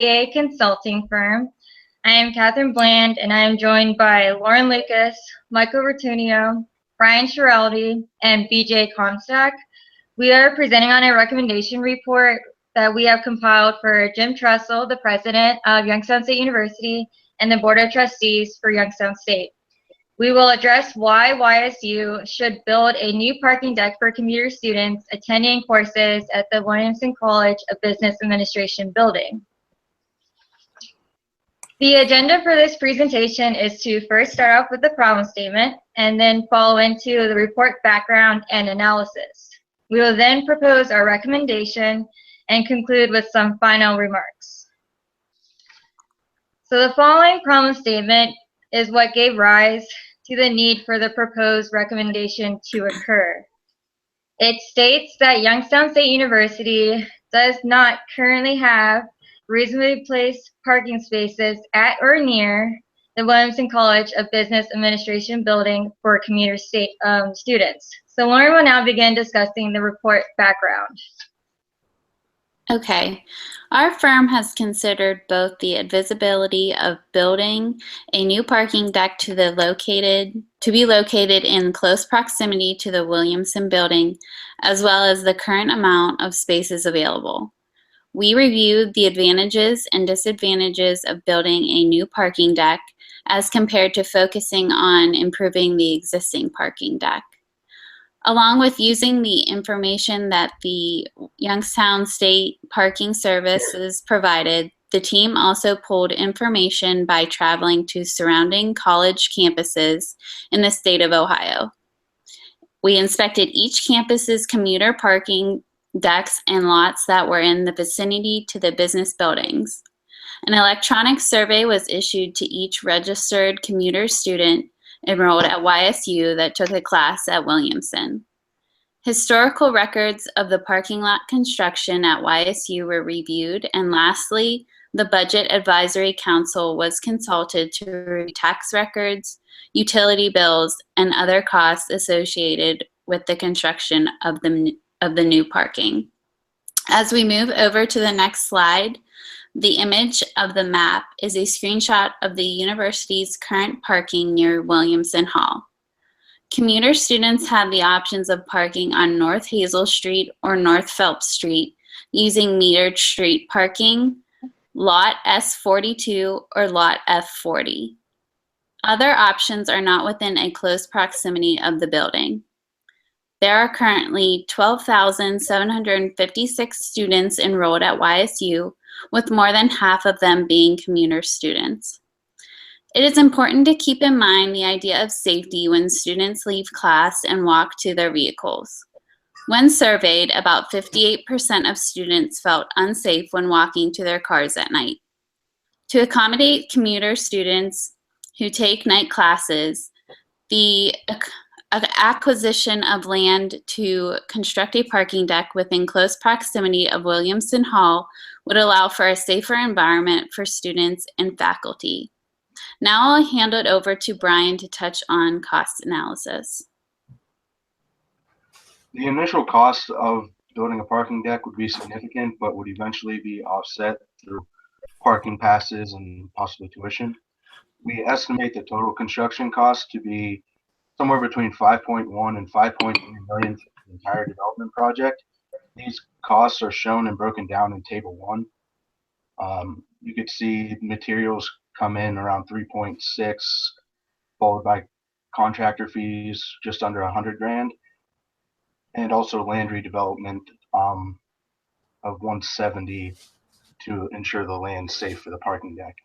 a consulting firm. I am Catherine Bland, and I am joined by Lauren Lucas, Michael Rotunio, Brian Schiraldi, and BJ Comstock. We are presenting on a recommendation report that we have compiled for Jim Tressel, the president of Youngstown State University, and the Board of Trustees for Youngstown State. We will address why YSU should build a new parking deck for commuter students attending courses at the Williamson College of Business Administration building. The agenda for this presentation is to first start off with the problem statement and then follow into the report background and analysis. We will then propose our recommendation and conclude with some final remarks. So the following problem statement is what gave rise to the need for the proposed recommendation to occur. It states that Youngstown State University does not currently have reasonably placed parking spaces at or near the Williamson College of Business Administration building for commuter state students. So Lauren will now begin discussing the report background. Okay, our firm has considered both the advisability of building a new parking deck to be located in close proximity to the Williamson building, as well as the current amount of spaces available. We reviewed the advantages and disadvantages of building a new parking deck as compared to focusing on improving the existing parking deck. Along with using the information that the Youngstown State Parking Services provided, the team also pulled information by traveling to surrounding college campuses in the state of Ohio. We inspected each campus's commuter parking decks and lots that were in the vicinity to the business buildings. An electronic survey was issued to each registered commuter student enrolled at YSU that took a class at Williamson. Historical records of the parking lot construction at YSU were reviewed, and lastly, the Budget Advisory Council was consulted to review tax records, utility bills, and other costs associated with the construction of the new parking. As we move over to the next slide, the image of the map is a screenshot of the university's current parking near Williamson Hall. Commuter students have the options of parking on North Hazel Street or North Phelps Street using metered street parking, Lot S42 or Lot F40. Other options are not within a close proximity of the building. There are currently 12,756 students enrolled at YSU, with more than half of them being commuter students. It is important to keep in mind the idea of safety when students leave class and walk to their vehicles. When surveyed, about 58% of students felt unsafe when walking to their cars at night. To accommodate commuter students who take night classes, the acquisition of land to construct a parking deck within close proximity of Williamson Hall would allow for a safer environment for students and faculty. Now I'll hand it over to Brian to touch on cost analysis. The initial cost of building a parking deck would be significant, but would eventually be offset through parking passes and possibly tuition. We estimate the total construction cost to be somewhere between 5.1 and 5.3 million for the entire development project. These costs are shown and broken down in Table 1. You could see materials come in around 3.6, followed by contractor fees just under 100 grand, and also land redevelopment of 170 to ensure the land's safe for the parking deck.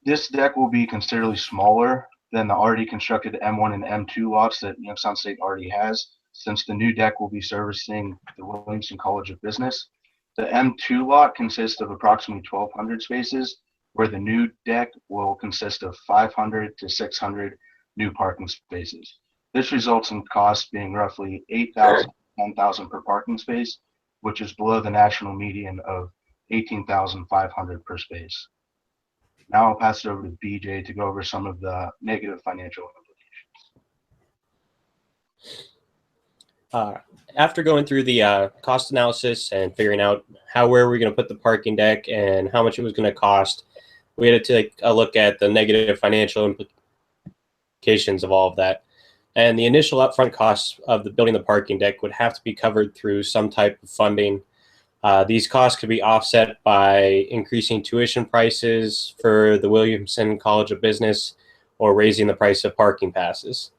This deck will be considerably smaller than the already constructed M1 and M2 lots that Youngstown State already has, since the new deck will be servicing the Williamson College of Business. The M2 lot consists of approximately 1,200 spaces, where the new deck will consist of 500 to 600 new parking spaces. This results in costs being roughly $8,000 to $10,000 per parking space, which is below the national median of $18,500 per space. Now I'll pass it over to BJ to go over some of the negative financial After going through the cost analysis and figuring out where we're going to put the parking deck and how much it was going to cost, we had to take a look at the negative financial implications of all of that. And the initial upfront costs of building the parking deck would have to be covered through some type of funding. These costs could be offset by increasing tuition prices for the Williamson College of Business or raising the price of parking passes.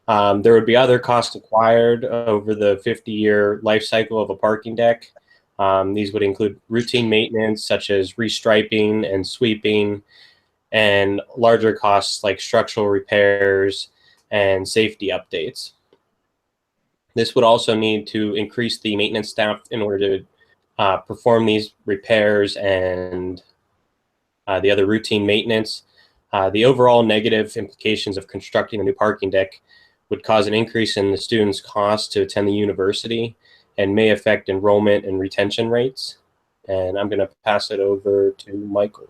There would be other costs acquired over the 50-year life cycle of a parking deck. These would include routine maintenance such as restriping and sweeping, and larger costs like structural repairs and safety updates. This would also need to increase the maintenance staff in order to perform these repairs and the other routine maintenance. The overall negative implications of constructing a new parking deck would cause an increase in the students' costs to attend the university and may affect enrollment and retention rates. And I'm going to pass it over to Michael.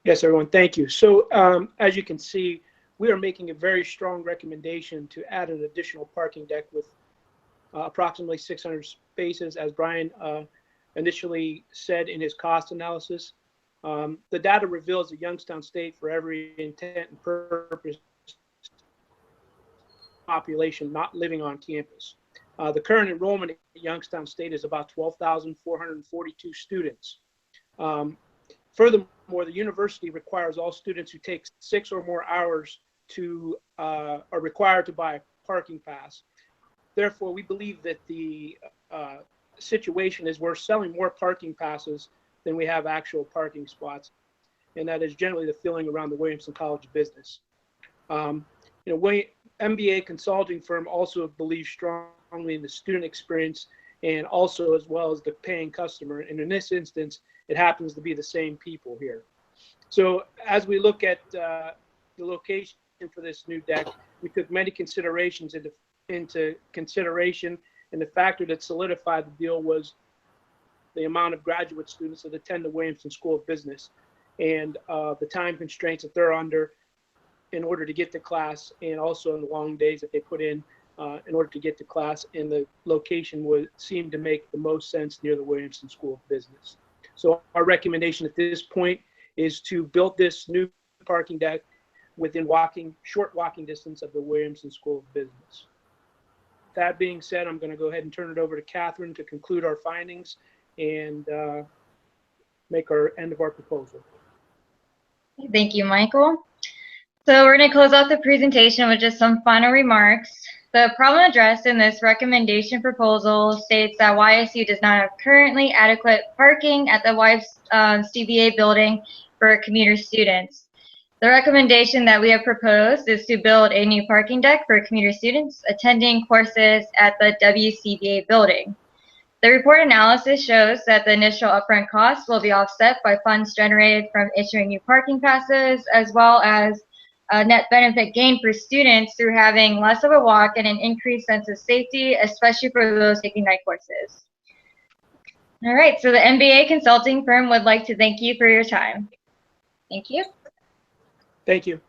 Yes, everyone, thank you. So as you can see, we are making a very strong recommendation to add an additional parking deck with approximately 600 spaces, as Brian initially said in his cost analysis. The data reveals that Youngstown State, for every intent and purpose, population not living on campus. The current enrollment at Youngstown State is about 12,442 students. Furthermore, the university requires all students who take 6 or more hours to are required to buy a parking pass. Therefore, we believe that the situation is we're selling more parking passes than we have actual parking spots, and that is generally the feeling around the Williamson College of Business. MBA consulting firm also believes strongly in the student experience and also as well as the paying customer. And in this instance, it happens to be the same people here. So as we look at the location for this new deck, we took many considerations into consideration, and the factor that solidified the deal was the amount of graduate students that attend the Williamson School of Business and the time constraints that they're under in order to get to class, and also in the long days that they put in order to get to class, and the location would seem to make the most sense near the Williamson School of Business. So our recommendation at this point is to build this new parking deck within short walking distance of the Williamson School of Business. That being said, I'm going to go ahead and turn it over to Catherine to conclude our findings and make our end of our proposal. Thank you, Michael. So we're going to close out the presentation with just some final remarks. The problem addressed in this recommendation proposal states that YSU does not have currently adequate parking at the YCBA building for commuter students. The recommendation that we have proposed is to build a new parking deck for commuter students attending courses at the WCBA building. The report analysis shows that the initial upfront costs will be offset by funds generated from issuing new parking passes, as well as a net benefit gain for students through having less of a walk and an increased sense of safety, especially for those taking night courses. All right, so the MBA consulting firm would like to thank you for your time. Thank you. Thank you.